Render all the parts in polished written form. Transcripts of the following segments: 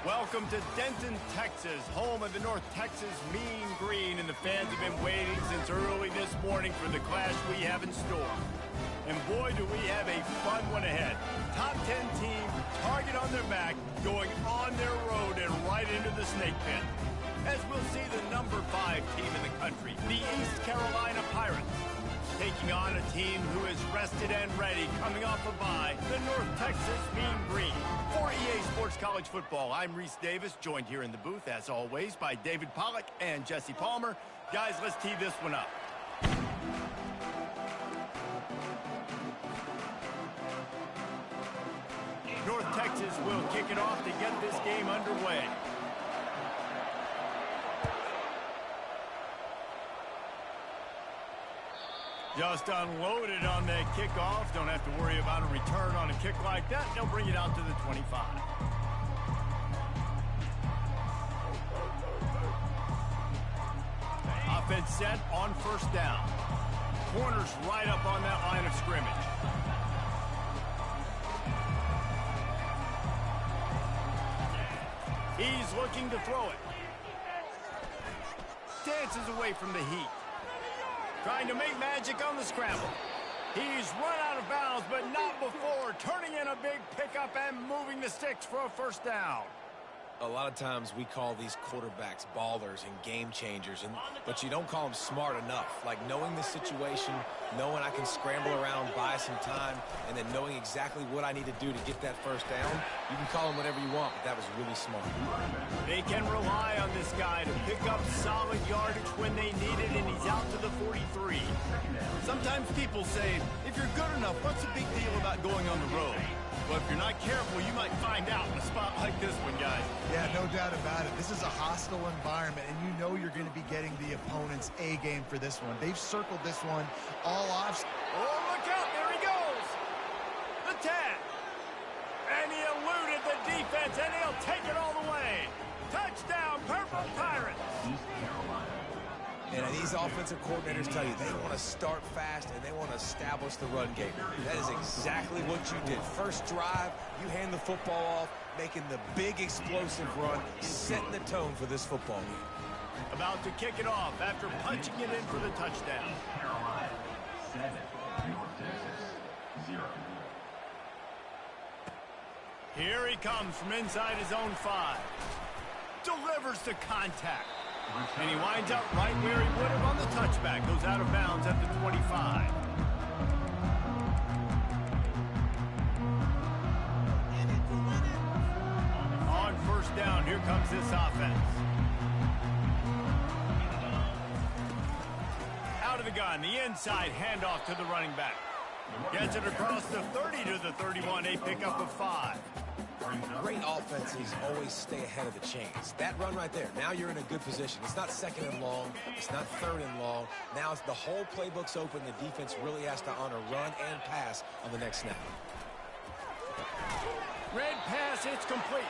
Welcome to Denton, Texas, home of the North Texas Mean Green, and the fans have been waiting since early this morning for the clash we have in store. And boy, do we have a fun one ahead. Top 10 team, target on their back, going on their road and right into the snake pit. As we'll see the number 5 team in the country, the East Carolina Pirates, taking on a team who is rested and ready, coming off a bye, the North Texas Mean Green. For EA Sports College Football, I'm Reese Davis, joined here in the booth, as always, by David Pollack and Jesse Palmer. Guys, let's tee this one up. North Texas will kick it off to get this game underway. Just unloaded on that kickoff. Don't have to worry about a return on a kick like that. They'll bring it out to the 25. Offense set on first down. Corners right up on that line of scrimmage. He's looking to throw it. Dances away from the heat. Trying to make magic on the scramble. He's run out of bounds, but not before turning in a big pickup and moving the sticks for a first down. A lot of times we call these quarterbacks ballers and game changers, but you don't call them smart enough. Like knowing the situation, knowing I can scramble around, buy some time, and then knowing exactly what I need to do to get that first down. You can call him whatever you want, but that was really smart. They can rely on this guy to pick up solid yardage when they need it, and he's out to the 43. Sometimes people say, if you're good enough, what's the big deal about going on the road? Well, if you're not careful, you might find out in a spot like this one, guys. Yeah, no doubt about it. This is a hostile environment, and you know you're going to be getting the opponent's A game for this one. They've circled this one all off. Oh, look out. There he goes. The tag. And he eluded the defense, and he'll take it all the way. Touchdown, Purple Pirates. And these offensive coordinators tell you they want to start fast and they want to establish the run game. That is exactly what you did. First drive, you hand the football off, making the big explosive run, setting the tone for this football game. About to kick it off after punching it in for the touchdown. Carolina 7, North Texas 0. Here he comes from inside his own 5. Delivers the contact. And he winds up right where he would have on the touchback. Goes out of bounds at the 25. On first down, here comes this offense. Out of the gun, the inside handoff to the running back. Gets it across the 30 to the 31, a pickup of 5. Great offenses always stay ahead of the chains. That run right there, now you're in a good position. It's not second and long. It's not third and long. Now it's the whole playbook's open. The defense really has to honor run and pass on the next snap. Red pass, it's complete.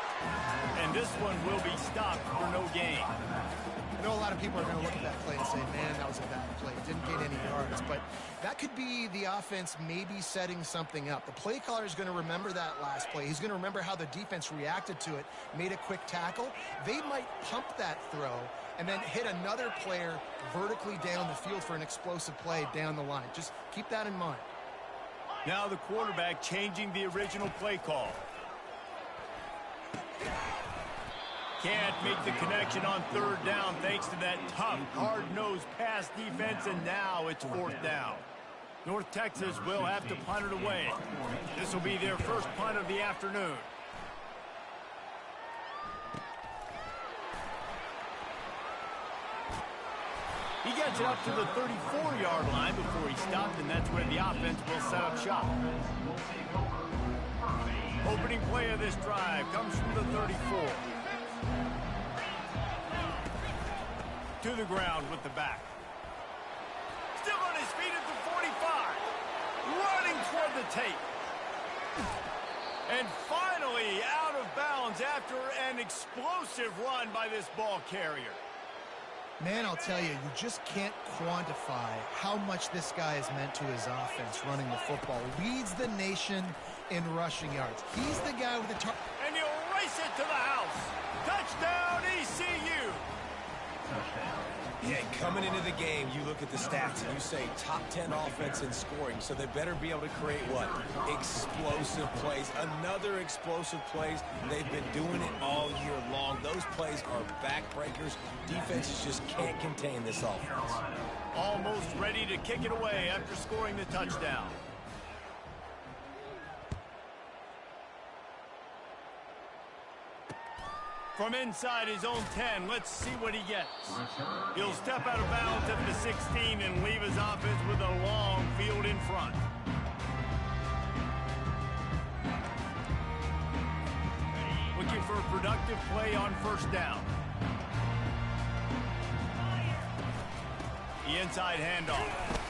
And this one will be stopped for no gain. I know a lot of people are going to look at that play and say, man, that was a bad play. Didn't gain any yards. But that could be the offense maybe setting something up. The play caller is going to remember that last play. He's going to remember how the defense reacted to it, made a quick tackle. They might pump that throw and then hit another player vertically down the field for an explosive play down the line. Just keep that in mind. Now the quarterback changing the original play call. Can't make the connection on third down thanks to that tough, hard-nosed pass defense, and now it's fourth down. North Texas will have to punt it away. This will be their first punt of the afternoon. He gets it up to the 34-yard line before he stopped, and that's where the offense will set up shop. Opening play of this drive comes from the 34. To the ground with the back. Still on his feet at the 45. Running toward the tape. And finally out of bounds after an explosive run by this ball carrier. Man, I'll tell you, you just can't quantify how much this guy has meant to his offense running the football. Leads the nation in rushing yards. He's the guy with the target. And he'll race it to the house. Touchdown, ECU! Yeah, coming into the game, you look at the stats and you say top 10 offense in scoring, so they better be able to create what? Explosive plays. Another explosive plays. They've been doing it all year long. Those plays are backbreakers. Defenses just can't contain this offense. Almost ready to kick it away after scoring the touchdown. From inside his own 10, let's see what he gets. He'll step out of bounds at the 16 and leave his offense with a long field in front. Looking for a productive play on first down. The inside handoff.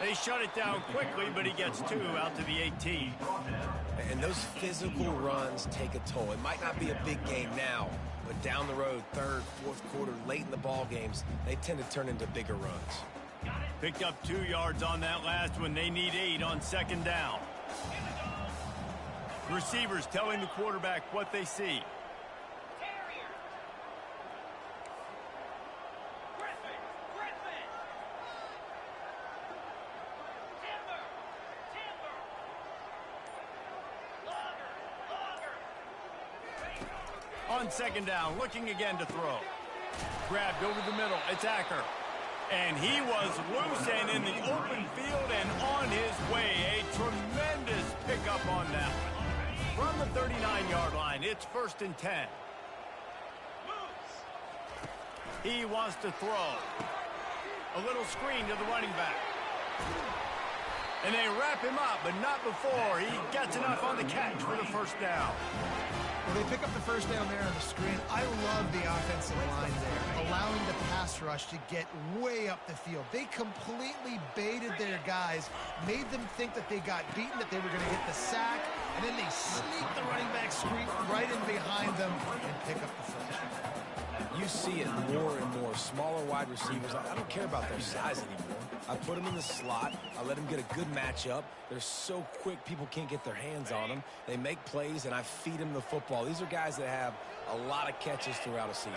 They shut it down quickly, but he gets 2 out to the 18. And those physical runs take a toll. It might not be a big game now, but down the road, third, fourth quarter, late in the ball games, they tend to turn into bigger runs. Picked up 2 yards on that last one. They need 8 on second down. Receivers telling the quarterback what they see. On second down, looking again to throw. Grabbed over the middle. It's Acker. And he was loose and in the open field and on his way. A tremendous pickup on that one. From the 39-yard line, it's 1st and 10. He wants to throw. A little screen to the running back. And they wrap him up, but not before he gets enough on the catch for the first down. Well, they pick up the first down there on the screen. I love the offensive line there, allowing the pass rush to get way up the field. They completely baited their guys, made them think that they got beaten, that they were going to get the sack, and then they sneak the running back screen right in behind them and pick up the first. You see it more and more. Smaller wide receivers, I don't care about their size anymore. I put them in the slot. I let them get a good matchup. They're so quick, people can't get their hands on them. They make plays, and I feed them the football. These are guys that have a lot of catches throughout a season.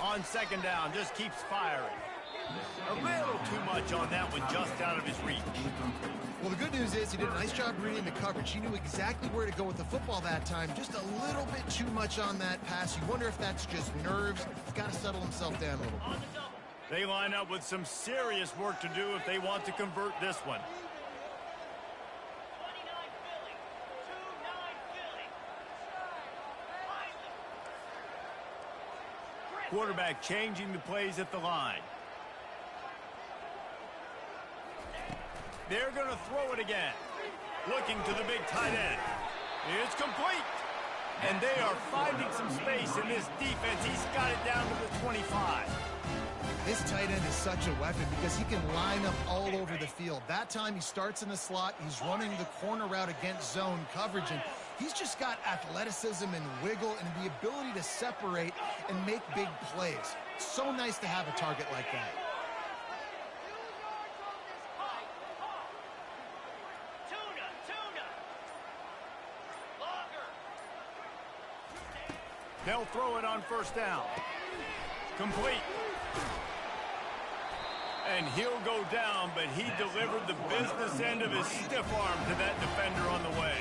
On second down, just keeps firing. A little too much on that one, just out of his reach. Well, the good news is he did a nice job reading the coverage. He knew exactly where to go with the football that time. Just a little bit too much on that pass. You wonder if that's just nerves. He's got to settle himself down a little bit. They line up with some serious work to do if they want to convert this one. Quarterback changing the plays at the line. They're going to throw it again. Looking to the big tight end. It's complete. And they are finding some space in this defense. He's got it down to the 25. This tight end is such a weapon because he can line up all over the field. That time he starts in the slot. He's running the corner route against zone coverage. And he's just got athleticism and wiggle and the ability to separate and make big plays. So nice to have a target like that. They'll throw it on first down. Complete. And he'll go down, but he delivered the business end of his stiff arm to that defender on the way.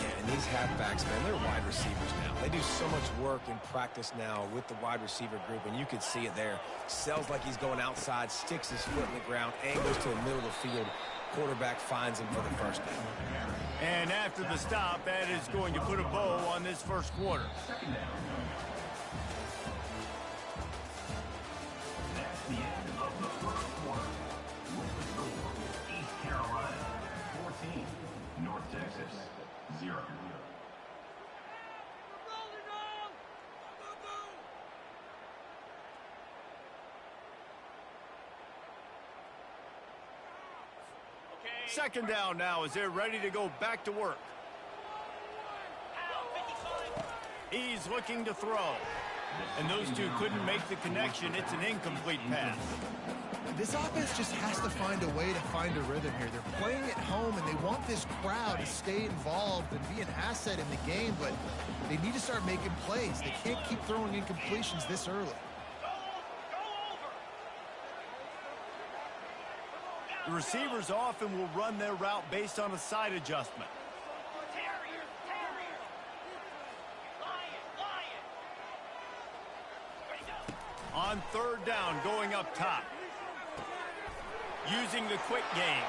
Yeah, and these halfbacks, man, they're wide receivers now. They do so much work in practice now with the wide receiver group, and you can see it there. Sells like he's going outside, sticks his foot in the ground, angles to the middle of the field. Quarterback finds him for the first down. And after the stop, that is going to put a bow on this first quarter. Second down. That's the end of the first quarter. With the score, East Carolina 14, North Texas 0. Second down now as they're ready to go back to work. He's looking to throw. And those two couldn't make the connection. It's an incomplete pass. This offense just has to find a way to find a rhythm here. They're playing at home, and they want this crowd to stay involved and be an asset in the game, but they need to start making plays. They can't keep throwing incompletions this early. The receivers often will run their route based on a side adjustment. On third down, going up top. Using the quick game.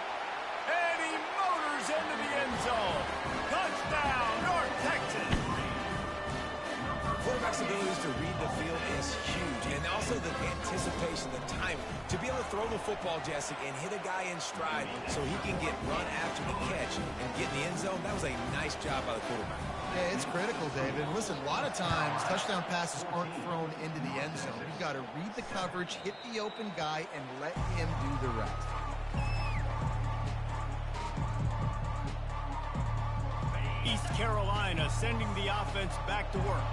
And he motors into the end zone. Touchdown, North Texas. Quarterback's abilities to read the field is huge, and also the anticipation, the timing. To be able to throw the football, Jesse, and hit a guy in stride so he can get run after the catch and get in the end zone, that was a nice job by the quarterback. Yeah, it's critical, David. Listen, a lot of times, touchdown passes aren't thrown into the end zone. You've got to read the coverage, hit the open guy, and let him do the rest. East Carolina sending the offense back to work.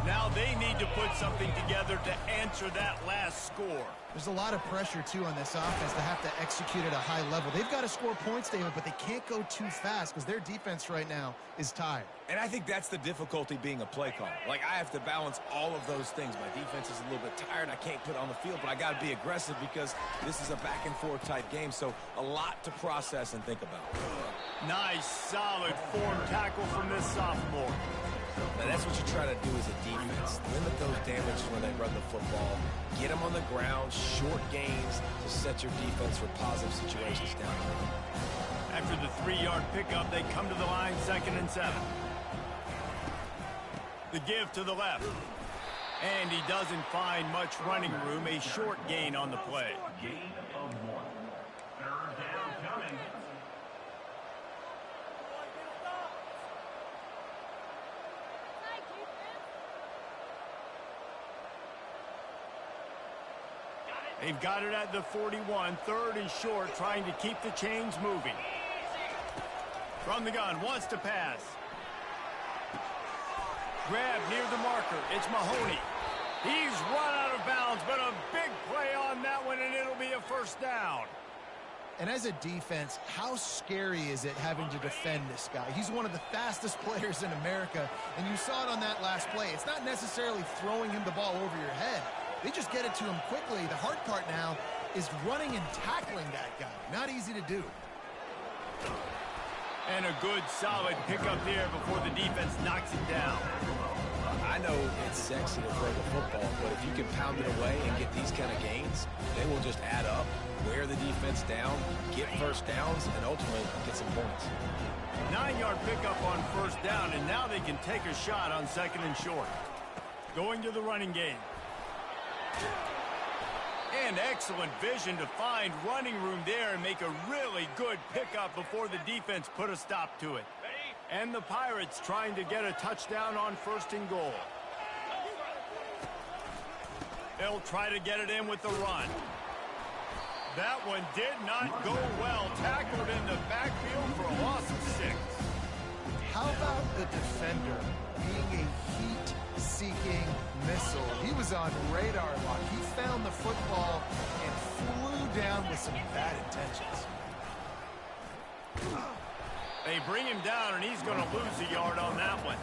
Now they need to put something together to answer that last score. There's a lot of pressure, too, on this offense to have to execute at a high level. They've got to score points, David, but they can't go too fast because their defense right now is tired. And I think that's the difficulty being a play caller. Like, I have to balance all of those things. My defense is a little bit tired. I can't put it on the field, but I got to be aggressive because this is a back-and-forth type game, so a lot to process and think about. Nice, solid form tackle from this sophomore. Now, that's what you try to do as a defense. Limit those damages when they run the football. Get them on the ground, short gains to set your defense for positive situations down the road. After the 3-yard pickup, they come to the line 2nd and 7. The give to the left. And he doesn't find much running room. A short gain on the play. Gain of 1. Third down coming. They've got it at the 41. 3rd and short, trying to keep the chains moving. From the gun, wants to pass. Grab near the marker. It's Mahoney. He's run out of bounds, but a big play on that one, and it'll be a first down. And as a defense, how scary is it having to defend this guy? He's one of the fastest players in America, and you saw it on that last play. It's not necessarily throwing him the ball over your head. They just get it to him quickly. The hard part now is running and tackling that guy. Not easy to do. And a good, solid pickup there before the defense knocks it down. I know it's sexy to throw the football, but if you can pound it away and get these kind of gains, they will just add up, wear the defense down, get first downs, and ultimately get some points. 9-yard pickup on first down, and now they can take a shot on 2nd and short. Going to the running game. And excellent vision to find running room there and make a really good pickup before the defense put a stop to it. And the Pirates trying to get a touchdown on 1st and goal. They'll try to get it in with the run. That one did not go well. Tackled in the backfield for a loss of 6. How about the defender being a heat-seeking missile? He was on radar lock. He found the football and flew down with some bad intentions. They bring him down, and he's going to lose a yard on that one.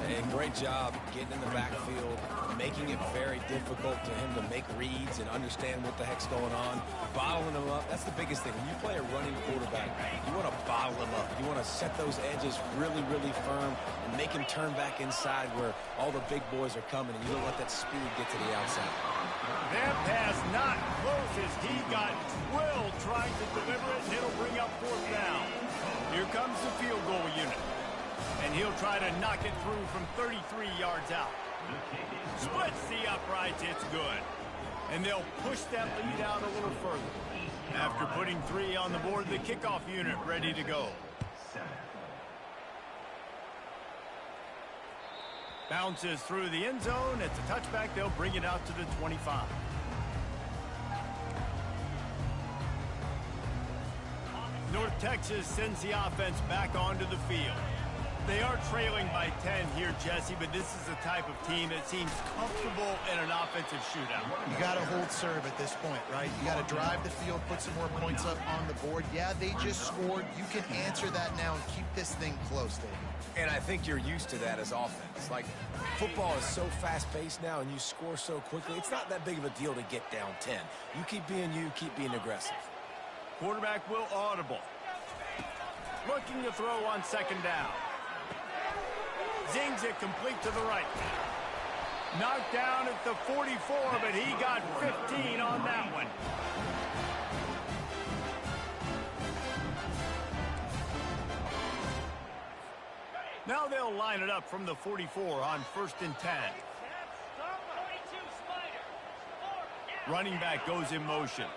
Hey, great job getting in the backfield, making it very difficult to him to make reads and understand what the heck's going on, bottling him up. That's the biggest thing. When you play a running quarterback, you want to bottle him up. You want to set those edges really, really firm and make him turn back inside where all the big boys are coming, and you don't let that speed get to the outside. That pass not close as he got drilled trying to deliver it, and it'll bring up 4th down. Here comes the field goal unit. And he'll try to knock it through from 33 yards out. Splits the uprights, it's good. And they'll push that lead out a little further. After putting 3 on the board, the kickoff unit ready to go. Bounces through the end zone. It's a touchback. They'll bring it out to the 25. North Texas sends the offense back onto the field. They are trailing by 10 here, Jesse, but this is the type of team that seems comfortable in an offensive shootout. You got to hold serve at this point, right? You got to drive the field, put some more points up on the board. Yeah, they just scored. You can answer that now and keep this thing close, David. And I think you're used to that as offense. Like, football is so fast-paced now, and you score so quickly, it's not that big of a deal to get down 10. You keep being aggressive. Quarterback will audible. Looking to throw on second down. Zings it complete to the right. Knocked down at the 44, but he got 15 on that one. Now they'll line it up from the 44 on 1st and 10. Running back goes in motion.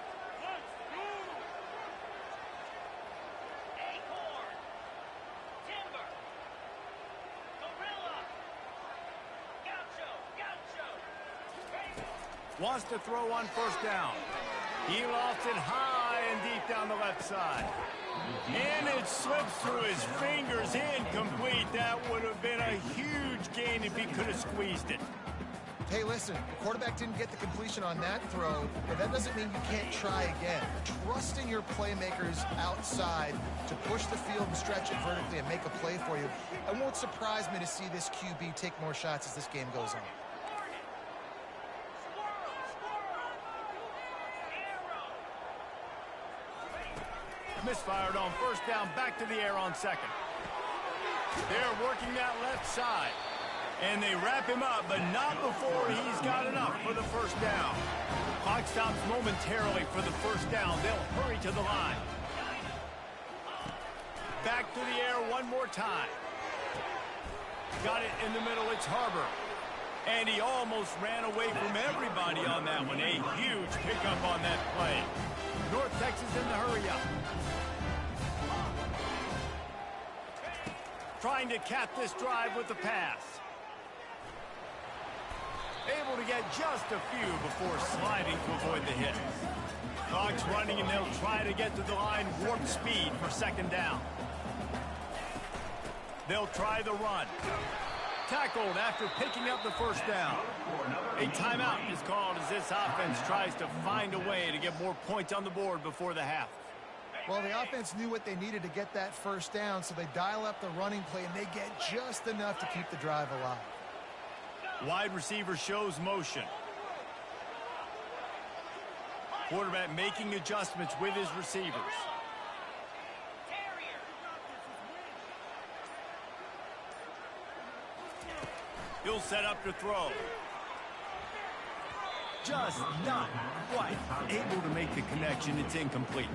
Wants to throw on 1st down. He lofts it high and deep down the left side. And it slips through his fingers, incomplete. That would have been a huge gain if he could have squeezed it. Hey, listen, the quarterback didn't get the completion on that throw, but that doesn't mean you can't try again. Trust in your playmakers outside to push the field and stretch it vertically and make a play for you. It won't surprise me to see this QB take more shots as this game goes on. Misfired on 1st down, back to the air on 2nd. They're working that left side. And they wrap him up, but not before he's got enough for the 1st down. Clock stops momentarily for the 1st down. They'll hurry to the line. Back to the air one more time. Got it in the middle, it's Harbor. And he almost ran away from everybody on that one. A huge pickup on that play. North Texas in the hurry-up. Trying to cap this drive with the pass. Able to get just a few before sliding to avoid the hit. Clock's running, and they'll try to get to the line warp speed for 2nd down. They'll try the run. Tackled after picking up the 1st down. A timeout is called as this offense tries to find a way to get more points on the board before the half. Well, the offense knew what they needed to get that 1st down, so they dial up the running play, and they get just enough to keep the drive alive. Wide receiver shows motion. Quarterback making adjustments with his receivers. He'll set up to throw. Just not quite able to make the connection. It's incomplete.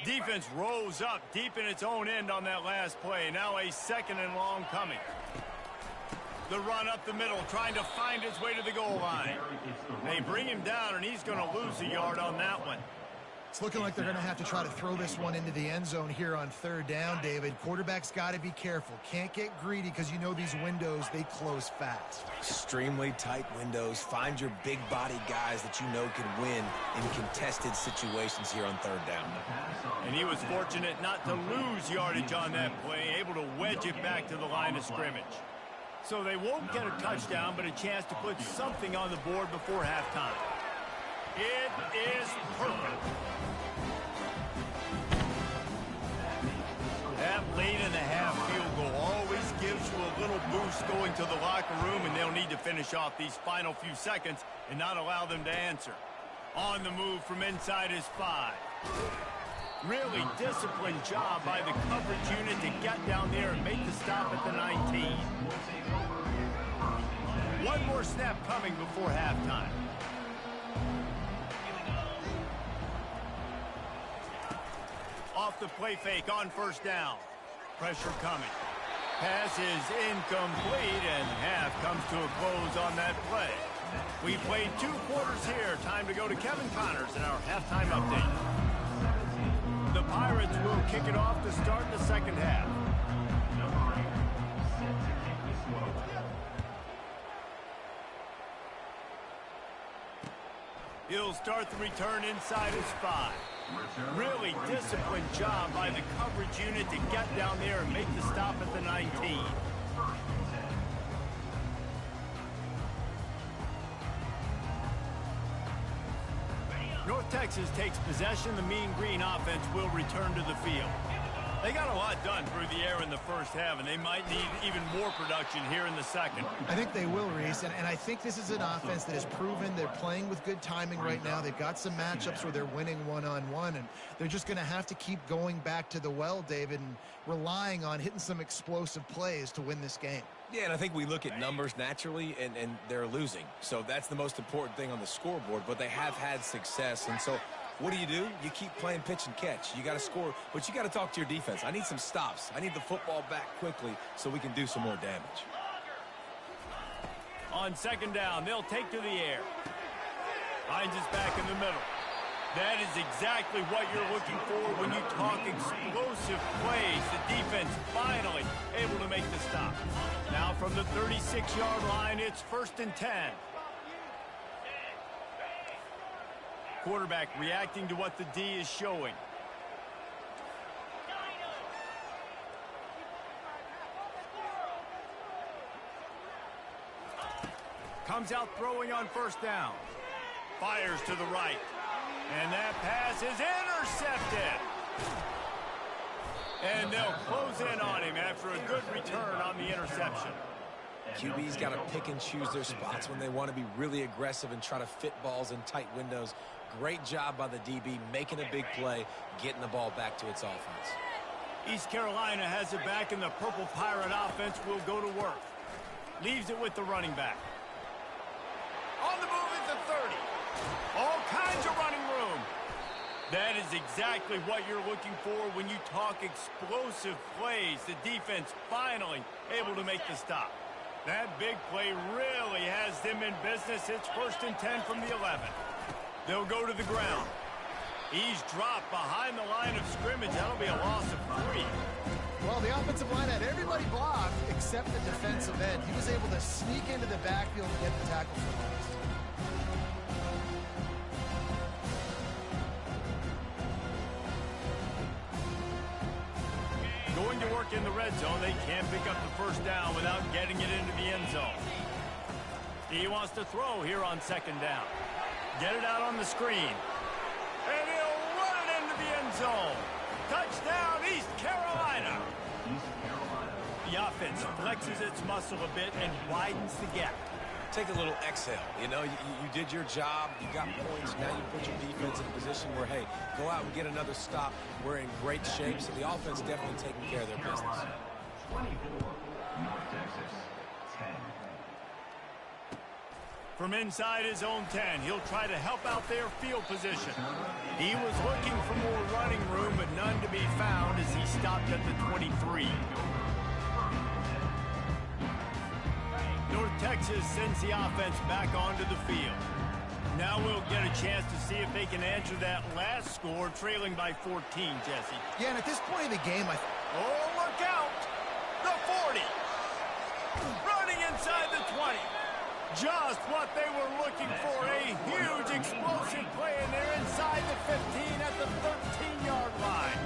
Defense rolls up deep in its own end on that last play. Now a 2nd and long coming. The run up the middle, trying to find his way to the goal line. They bring him down, and he's going to lose a yard on that one. It's looking like they're going to have to try to throw this one into the end zone here on 3rd down, David. Quarterback's got to be careful. Can't get greedy because you know these windows, they close fast. Extremely tight windows. Find your big body guys that you know can win in contested situations here on 3rd down. And he was fortunate not to lose yardage on that play, able to wedge it back to the line of scrimmage. So they won't get a touchdown, but a chance to put something on the board before halftime. It is perfect. That late in the half field goal always gives you a little boost going to the locker room, and they'll need to finish off these final few seconds and not allow them to answer. On the move from inside his 5. Really disciplined job by the coverage unit to get down there and make the stop at the 19. One more snap coming before halftime. Off the play fake on 1st down. Pressure coming. Pass is incomplete, and half comes to a close on that play. We played 2 quarters here. Time to go to Kevin Connors in our halftime update. The Pirates will kick it off to start the second half. He'll start the return inside his 5. Really disciplined job by the coverage unit to get down there and make the stop at the 19. North Texas takes possession. The Mean Green offense will return to the field. They got a lot done through the air in the first half, and they might need even more production here in the second. I think they will, Reese, and I think this is an offense that has proven they're playing with good timing right now. They've got some matchups where they're winning one-on-one, and they're just going to have to keep going back to the well, David, and relying on hitting some explosive plays to win this game. Yeah, and I think we look at numbers naturally, and they're losing. So that's the most important thing on the scoreboard, but they have had success, and so what do? You keep playing pitch and catch. You got to score, but you got to talk to your defense. I need some stops. I need the football back quickly so we can do some more damage. On second down, they'll take to the air. Hines is back in the middle. That is exactly what you're looking for when you talk explosive plays. The defense finally able to make the stop. Now from the 36-yard line, it's 1st and 10. Quarterback reacting to what the D is showing. Comes out throwing on 1st down. Fires to the right. And that pass is intercepted. And they'll close in on him after a good return on the interception. QB's got to pick and choose their spots when they want to be really aggressive and try to fit balls in tight windows. Great job by the DB making a big play, getting the ball back to its offense. East Carolina has it back, and the Purple Pirate offense will go to work. Leaves it with the running back. On the move at the 30. All kinds of running room. That is exactly what you're looking for when you talk explosive plays. The defense finally able to make the stop. That big play really has them in business. It's 1st and 10 from the 11. They'll go to the ground. He's dropped behind the line of scrimmage. That'll be a loss of 3. Well, the offensive line had everybody blocked except the defensive end. He was able to sneak into the backfield and get the tackle for loss. Going to work in the red zone. They can't pick up the 1st down without getting it into the end zone. He wants to throw here on 2nd down. Get it out on the screen. And he'll run it into the end zone. Touchdown, East Carolina. The offense flexes its muscle a bit and widens the gap. Take a little exhale. You know, you did your job. You got points. Now you put your defense in a position where, hey, go out and get another stop. We're in great shape, so the offense definitely taking care of their business. 24, North Texas, 10. From inside his own 10, he'll try to help out their field position. He was looking for more running room, but none to be found as he stopped at the 23. North Texas sends the offense back onto the field. Now we'll get a chance to see if they can answer that last score, trailing by 14, Jesse. Yeah, and at this point in the game, Oh, look out! The 40! Running inside the 20. Just what they were looking for, a huge explosive play, and they're inside the 15 at the 13-yard line.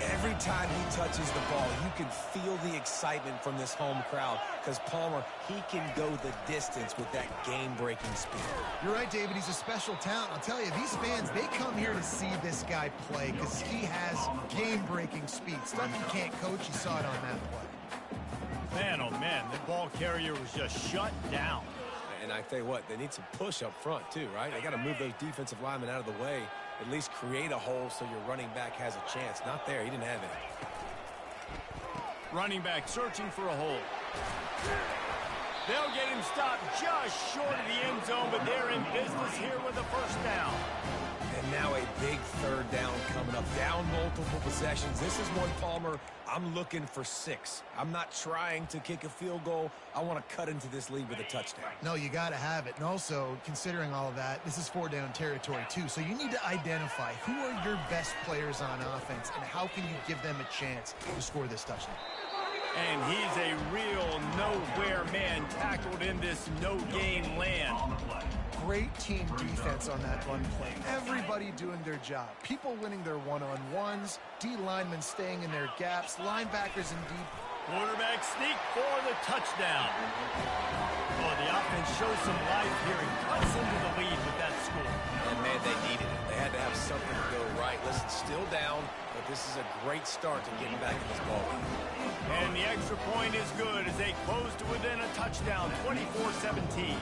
Every time he touches the ball, you can feel the excitement from this home crowd because Palmer, he can go the distance with that game-breaking speed. You're right, David. He's a special talent. I'll tell you, these fans, they come here to see this guy play because he has game-breaking speed. Stuff you can't coach. You saw it on that play. Man, oh, man, the ball carrier was just shut down. And I tell you what, they need some push up front too, right? They got to move those defensive linemen out of the way, at least create a hole so your running back has a chance. Not there. He didn't have any. Running back searching for a hole. They'll get him stopped just short of the end zone, but they're in business here with a 1st down. And now a big 3rd down coming up, down multiple possessions. This is one, Palmer, I'm looking for 6. I'm not trying to kick a field goal. I want to cut into this lead with a touchdown. No, you got to have it. And also, considering all of that, this is 4-down territory, too. So you need to identify who are your best players on offense and how can you give them a chance to score this touchdown. And he's a real nowhere man tackled in this no-gain land. Great team defense on that run play. Everybody doing their job. People winning their one-on-ones, D linemen staying in their gaps, linebackers in deep. Quarterback sneak for the touchdown. Oh, the offense shows some life here and cuts into the lead with that score. And, man, they needed it. They had to have something to go right. Listen, still down, but this is a great start to getting back in this ballgame. And the extra point is good as they close to within a touchdown, 24-17.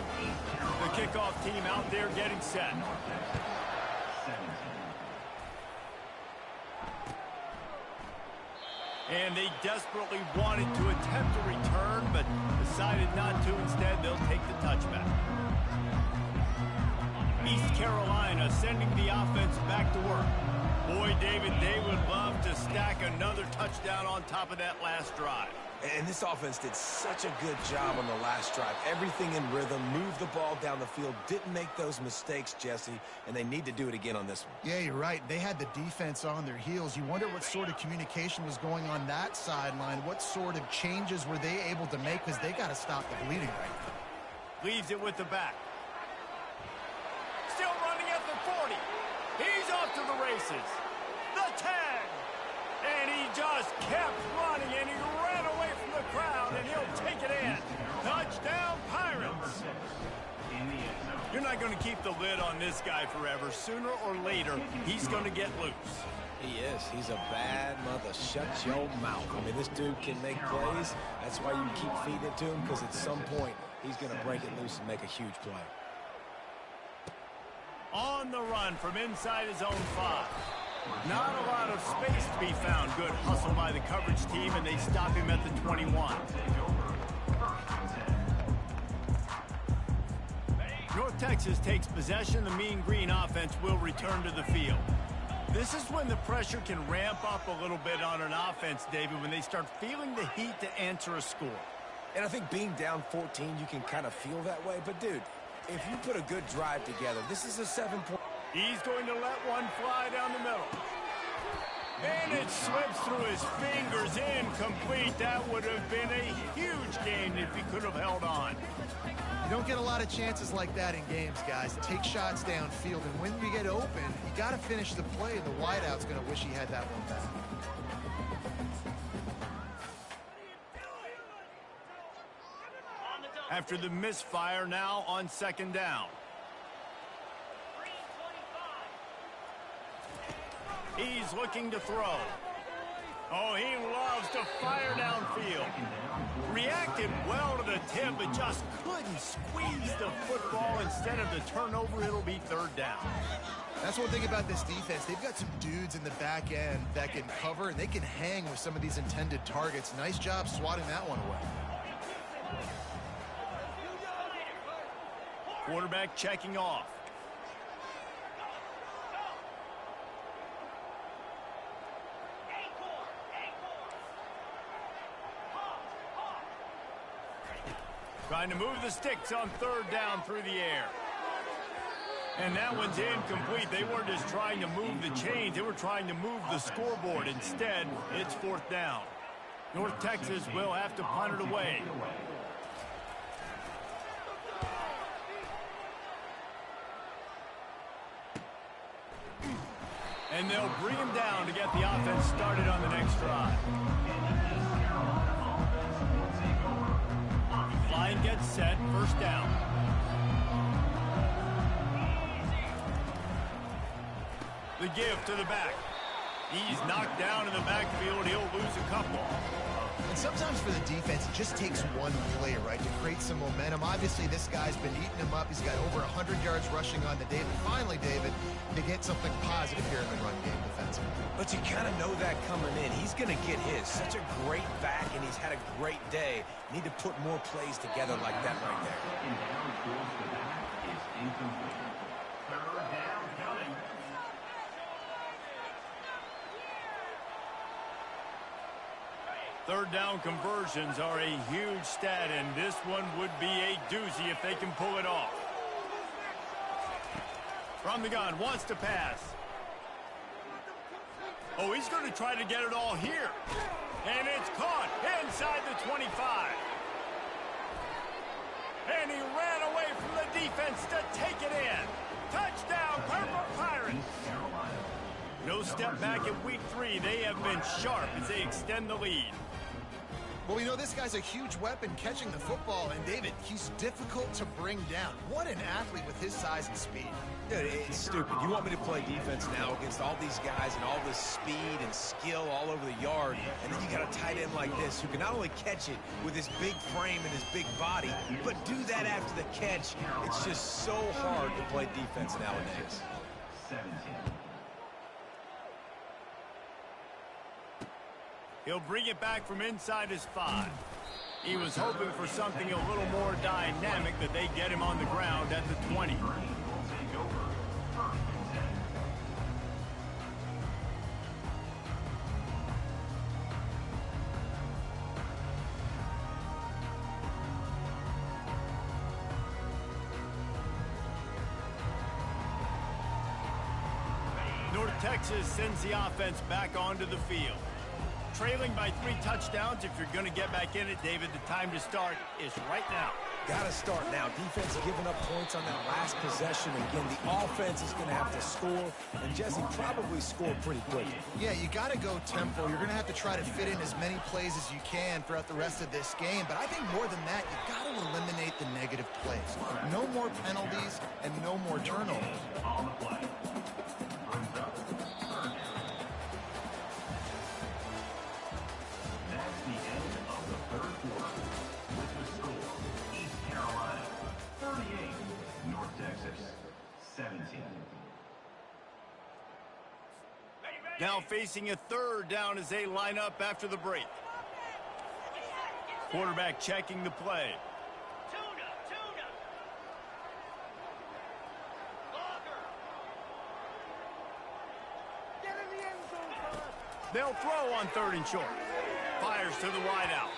The kickoff team out there getting set. And they desperately wanted to attempt a return, but decided not to. Instead, they'll take the touchback. East Carolina sending the offense back to work. Boy, David, they would love to stack another touchdown on top of that last drive. And this offense did such a good job on the last drive. Everything in rhythm, moved the ball down the field, didn't make those mistakes, Jesse, and they need to do it again on this one. Yeah, you're right. They had the defense on their heels. You wonder what sort of communication was going on that sideline. What sort of changes were they able to make because they got to stop the bleeding right now. Leaves it with the back. Still running at the 40. He's off to the races. The 10. And he just kept running, and he ran away from the crowd, and he'll take it in. Touchdown, Pirates. You're not going to keep the lid on this guy forever. Sooner or later, he's going to get loose. He is. He's a bad mother. Shut your mouth. I mean, this dude can make plays. That's why you keep feeding it to him, because at some point, he's going to break it loose and make a huge play. On the run from inside his own 5. Not a lot of space to be found. Good hustle by the coverage team, and they stop him at the 21. North Texas takes possession. The Mean Green offense will return to the field. This is when the pressure can ramp up a little bit on an offense, David, when they start feeling the heat to answer a score. And I think being down 14, you can kind of feel that way. But, dude, if you put a good drive together, this is a 7-point. He's going to let one fly down the middle. And it slips through his fingers, incomplete. That would have been a huge gain if he could have held on. You don't get a lot of chances like that in games, guys. Take shots downfield, and when you get open, you got to finish the play. The wideout's going to wish he had that one back. After the misfire, now on 2nd down. He's looking to throw. Oh, he loves to fire downfield. Reacted well to the tip, but just couldn't squeeze the football. Instead of the turnover, it'll be 3rd down. That's one thing about this defense. They've got some dudes in the back end that can cover, and they can hang with some of these intended targets. Nice job swatting that one away. Quarterback checking off. Trying to move the sticks on 3rd down through the air. And that one's incomplete. They weren't just trying to move the chains. They were trying to move the scoreboard. Instead, it's 4th down. North Texas will have to punt it away. And they'll bring him down to get the offense started on the next drive. Line gets set, 1st down. The give to the back. He's knocked down in the backfield. He'll lose a couple. And sometimes for the defense, it just takes one play, right, to create some momentum. Obviously, this guy's been eating him up. He's got over 100 yards rushing on the day. But finally, David, they get something positive here in the run game defensively. But you kind of know that coming in. He's going to get his. Such a great back, and he's had a great day. Need to put more plays together like that right there. Third down conversions are a huge stat, and this one would be a doozy if they can pull it off. From the gun, wants to pass. Oh, he's going to try to get it all here. And it's caught inside the 25. And he ran away from the defense to take it in. Touchdown, Purple Pirates. No step back in week 3. They have been sharp as they extend the lead. Well, we know this guy's a huge weapon catching the football, and David, he's difficult to bring down. What an athlete with his size and speed. Dude, it's stupid. You want me to play defense now against all these guys and all this speed and skill all over the yard, and then you got a tight end like this who can not only catch it with his big frame and his big body, but do that after the catch. It's just so hard to play defense nowadays. 17. He'll bring it back from inside his 5. He was hoping for something a little more dynamic, but they get him on the ground at the 20. North Texas sends the offense back onto the field. Trailing by 3 touchdowns. If you're going to get back in it, David, the time to start is right now. Got to start now. Defense giving up points on that last possession. Again, the offense is going to have to score, and Jesse probably scored pretty quickly. Yeah, you got to go tempo. You're going to have to try to fit in as many plays as you can throughout the rest of this game. But I think more than that, you got to eliminate the negative plays. No more penalties and no more turnovers. On the play. That's the end of the third quarter. With the score, East Carolina 38, North Texas 17. Now facing a third down as they line up after the break. Quarterback checking the play. They'll throw on 3rd and short. Fires to the wideout.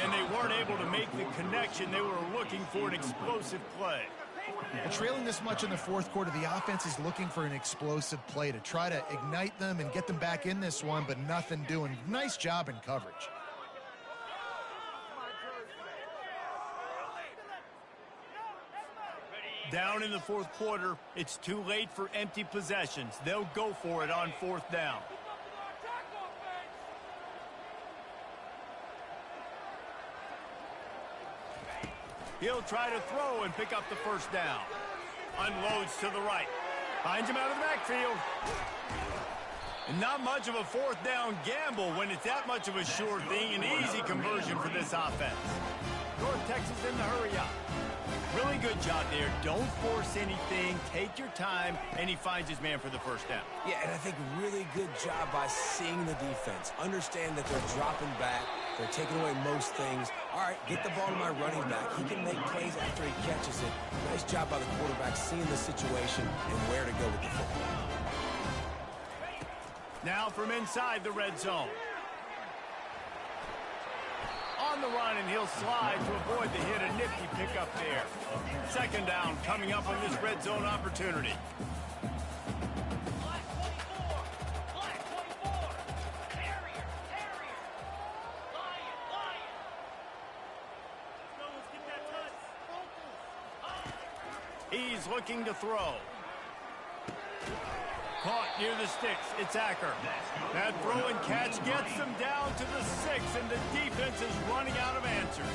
And they weren't able to make the connection. They were looking for an explosive play. And trailing this much in the fourth quarter, the offense is looking for an explosive play to try to ignite them and get them back in this one, but nothing doing. Nice job in coverage. Down in the fourth quarter, it's too late for empty possessions. They'll go for it on 4th down. He'll try to throw and pick up the 1st down. Unloads to the right. Finds him out of the backfield. And not much of a 4th down gamble when it's that much of a sure thing. An easy conversion for this offense. North Texas in the hurry up. Really good job there. Don't force anything. Take your time. And he finds his man for the 1st down. Yeah, and I think really good job by seeing the defense. Understand that they're dropping back. They're taking away most things. All right, get the ball to my running back. He can make plays after he catches it. Nice job by the quarterback seeing the situation and where to go with the football. Now from inside the red zone. On the run, and he'll slide to avoid the hit. A nifty pickup there. 2nd down coming up on this red zone opportunity. He's looking to throw. Caught near the sticks. It's Acker. That throw and catch gets them down to the 6, and the defense is running out of answers.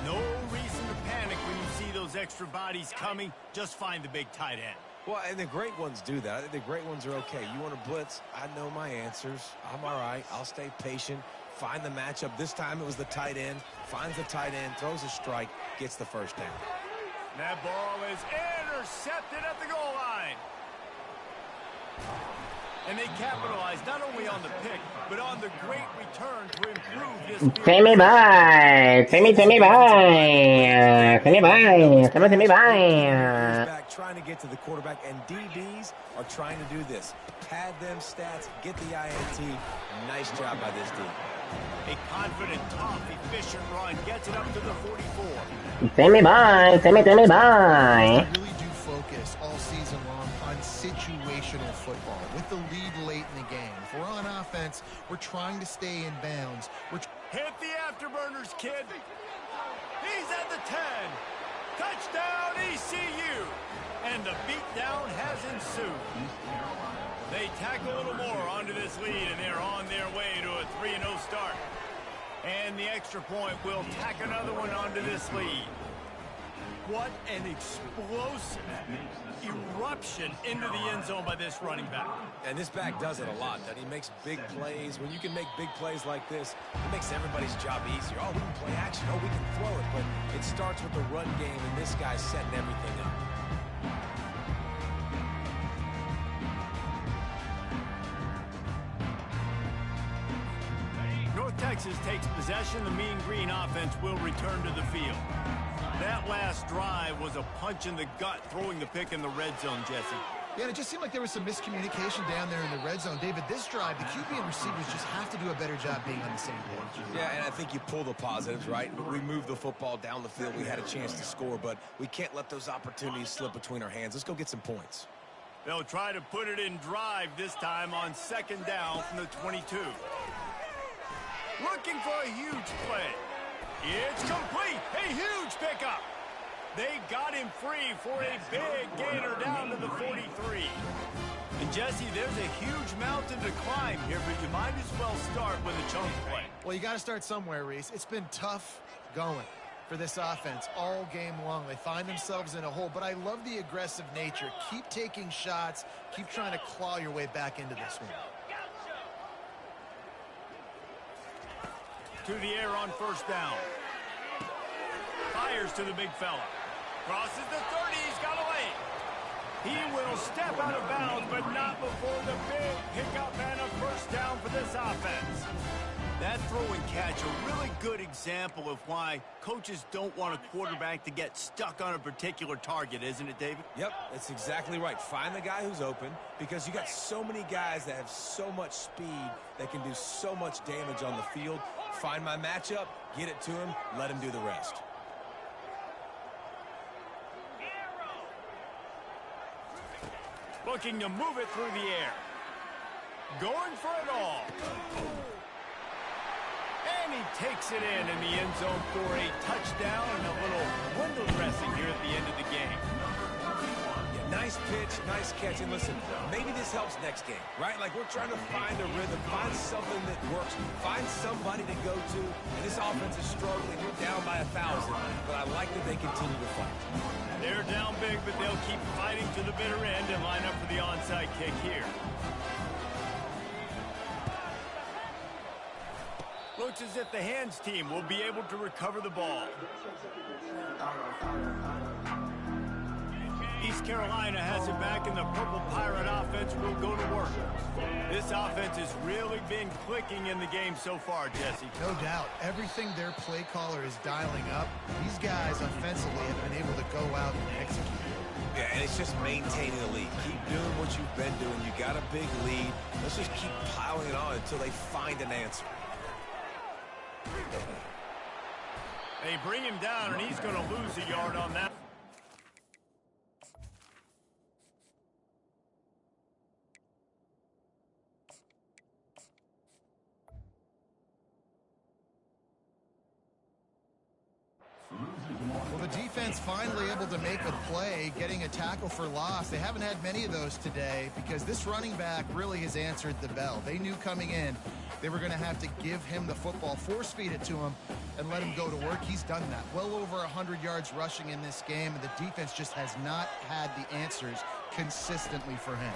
No reason to panic when you see those extra bodies coming. Just find the big tight end. Well, and the great ones do that. I think the great ones are okay. You want to blitz? I know my answers. I'm all right. I'll stay patient. Find the matchup. This time it was the tight end. Finds the tight end, throws a strike, gets the 1st down. That ball is intercepted at the goal line. And they capitalized not only on the pick, but on the great return to improve this field. Take me by. Back trying to get to the quarterback, and DBs are trying to do this. Pad them stats, get the INT. Nice job by this D. A confident, tough, efficient run gets it up to the 44. Take me by. Take me by. They really do focus all season long on situational football with the lead late in the game. If we're on offense, we're trying to stay in bounds. Hit the afterburners, kid. He's at the 10. Touchdown, ECU. And the beatdown has ensued. They tack a little more onto this lead, and they're on their way to a 3-0 start. And the extra point will tack another one onto this lead. What an explosive eruption into the end zone by this running back. And this back does it a lot. That he makes big plays. When you can make big plays like this, it makes everybody's job easier. Oh, we can play action. Oh, we can throw it. But it starts with the run game, and this guy's setting everything up. North Texas takes possession. The Mean Green offense will return to the field. That last drive was a punch in the gut, throwing the pick in the red zone, Jesse. Yeah, and it just seemed like there was some miscommunication down there in the red zone. David, this drive, the QB and receivers just have to do a better job being on the same page. Yeah, and I think you pull the positives, right? We moved the football down the field. We had a chance to score, but we can't let those opportunities slip between our hands. Let's go get some points. They'll try to put it in drive this time on second down from the 22. Looking for a huge play. It's complete. A huge pickup. They got him free for a big gainer down to the 43. And, Jesse, there's a huge mountain to climb here, but you might as well start with a chunk play. Well, you got to start somewhere, Reese. It's been tough going for this offense all game long. They find themselves in a hole, but I love the aggressive nature. Keep taking shots. Keep trying to claw your way back into this one. To the air on first down. Fires to the big fella. Crosses the 30. He's got a lane. He will step out of bounds, but not before the big pickup and a first down for this offense. That throw and catch, a really good example of why coaches don't want a quarterback to get stuck on a particular target, isn't it, David? Yep, that's exactly right. Find the guy who's open, because you got so many guys that have so much speed that can do so much damage on the field. Find my matchup, get it to him, let him do the rest. Looking to move it through the air. Going for it all. And he takes it in the end zone for a touchdown and a little window dressing here at the end of the game. Yeah, nice pitch, nice catch. And listen, maybe this helps next game, right? Like, we're trying to find a rhythm, find something that works, find somebody to go to. And this offense is struggling. You're down by 1,000, but I like that they continue to fight. They're down big, but they'll keep fighting to the bitter end and line up for the onside kick here. Looks as if the hands team will be able to recover the ball. East Carolina has it back, and the Purple Pirate offense will go to work. This offense has really been clicking in the game so far, Jesse. No doubt. Everything their play caller is dialing up, these guys offensively have been able to go out and execute. Yeah, and it's just maintaining the lead. Keep doing what you've been doing. You got a big lead. Let's just keep piling it on until they find an answer. They bring him down, and he's going to lose a yard on that. Well, the defense finally able to make a play, getting a tackle for loss. They haven't had many of those today because this running back really has answered the bell. They knew coming in they were going to have to give him the football, force feed it to him, and let him go to work. He's done that. Well over 100 yards rushing in this game, and the defense just has not had the answers consistently for him.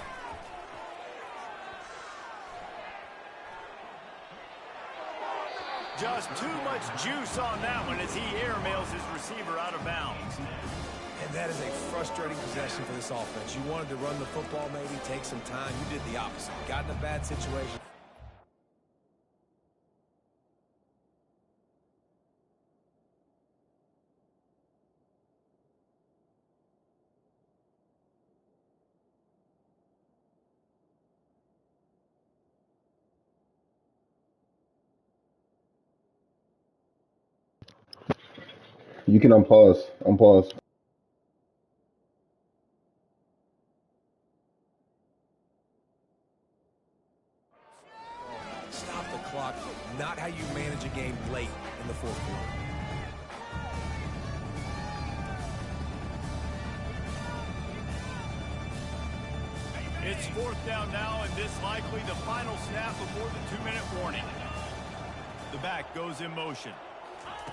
Just too much juice on that one as he airmails his receiver out of bounds. And that is a frustrating possession for this offense. You wanted to run the football, maybe take some time. You did the opposite. Got in a bad situation. You can unpause. Unpause. Stop the clock, not how you manage a game late in the fourth quarter. It's fourth down now, and this likely the final snap before the 2-minute warning. The back goes in motion.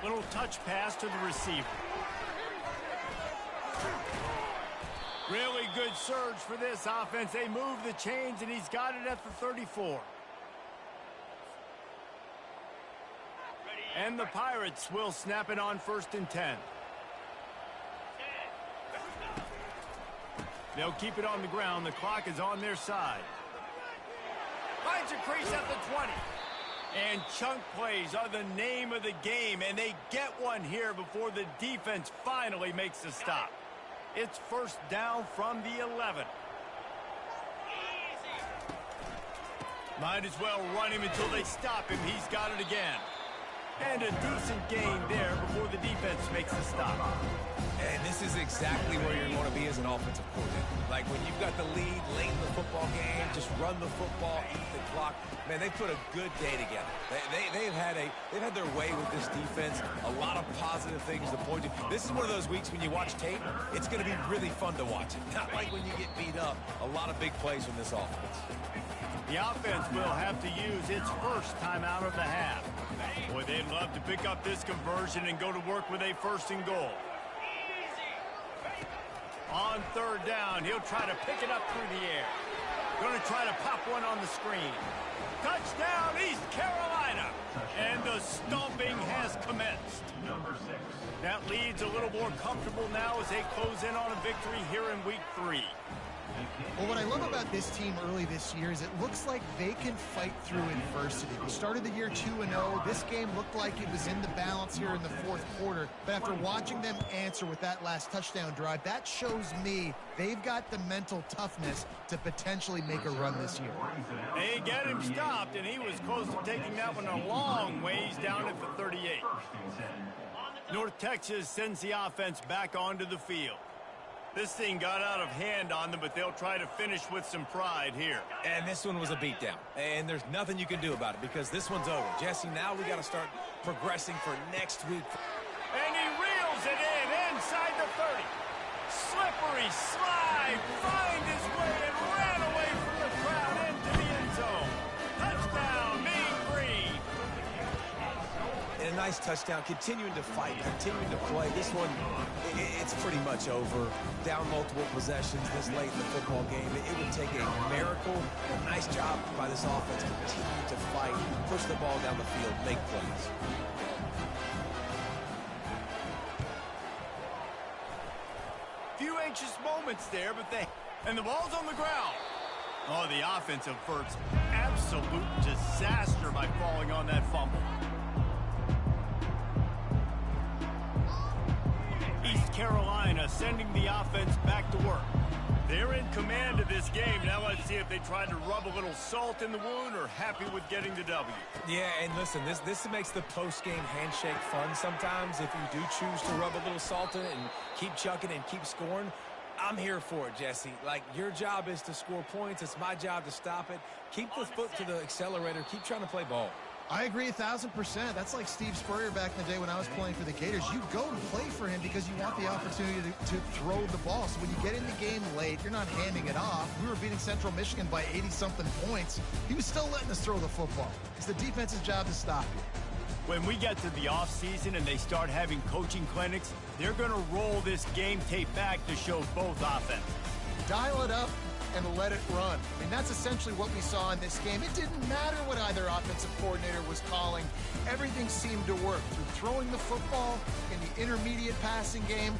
Little touch pass to the receiver. Really good surge for this offense. They move the chains, and he's got it at the 34. And the Pirates will snap it on 1st and 10. They'll keep it on the ground. The clock is on their side. Finds a crease at the 20. And chunk plays are the name of the game, and they get one here before the defense finally makes the stop. It's first down from the 11. Might as well run him until they stop him. He's got it again. And a decent gain there before the defense makes the stop. And this is exactly where you're going to be as an offensive coordinator. Like when you've got the lead late in the football game, just run the football, eat the clock. Man, they put a good day together. They've had their way with this defense. A lot of positive things to point to. This is one of those weeks when you watch tape, it's going to be really fun to watch it. Not like when you get beat up. A lot of big plays from this offense. The offense will have to use its first timeout of the half. Boy, they'd love to pick up this conversion and go to work with a 1st and goal. On 3rd down, he'll try to pick it up through the air. Going to try to pop one on the screen. Touchdown, East Carolina. And the stomping has commenced. That lead's a little more comfortable now as they close in on a victory here in week 3. Well, what I love about this team early this year is it looks like they can fight through adversity. They started the year 2-0. This game looked like it was in the balance here in the 4th quarter. But after watching them answer with that last touchdown drive, that shows me they've got the mental toughness to potentially make a run this year. They get him stopped, and he was close to taking that one a long ways down at the 38. North Texas sends the offense back onto the field. This thing got out of hand on them, but they'll try to finish with some pride here. And this one was a beatdown. And there's nothing you can do about it because this one's over. Jesse, now we got to start progressing for next week. And he reels it in inside the 30. Slippery slide, find his way and ran away from the crowd into the end zone. Touchdown, Mean Green. And a nice touchdown, continuing to fight, continuing to play. This one, it's pretty much over. Down multiple possessions this late in the football game. It would take a miracle. A nice job by this offense, continue to fight, push the ball down the field, make plays. Few anxious moments there, but and the ball's on the ground. Oh, the offense averts absolute disaster by falling on that fumble. East Carolina sending the offense back to work. They're in command of this game. Now let's see if they try to rub a little salt in the wound or happy with getting the W. Yeah, and listen, this makes the post-game handshake fun sometimes if you do choose to rub a little salt in it and keep chucking and keep scoring. I'm here for it, Jesse. Like, your job is to score points. It's my job to stop it. Keep the foot to the accelerator. Keep trying to play ball. I agree 1,000%. That's like Steve Spurrier back in the day when I was playing for the Gators. You go and play for him because you want the opportunity to throw the ball. So when you get in the game late, you're not handing it off. We were beating Central Michigan by 80-something points. He was still letting us throw the football. It's the defense's job to stop you. When we get to the offseason and they start having coaching clinics, they're going to roll this game tape back to show both offenses. Dial it up and let it run. I mean, that's essentially what we saw in this game. It didn't matter what either offensive coordinator was calling. Everything seemed to work through throwing the football in the intermediate passing game.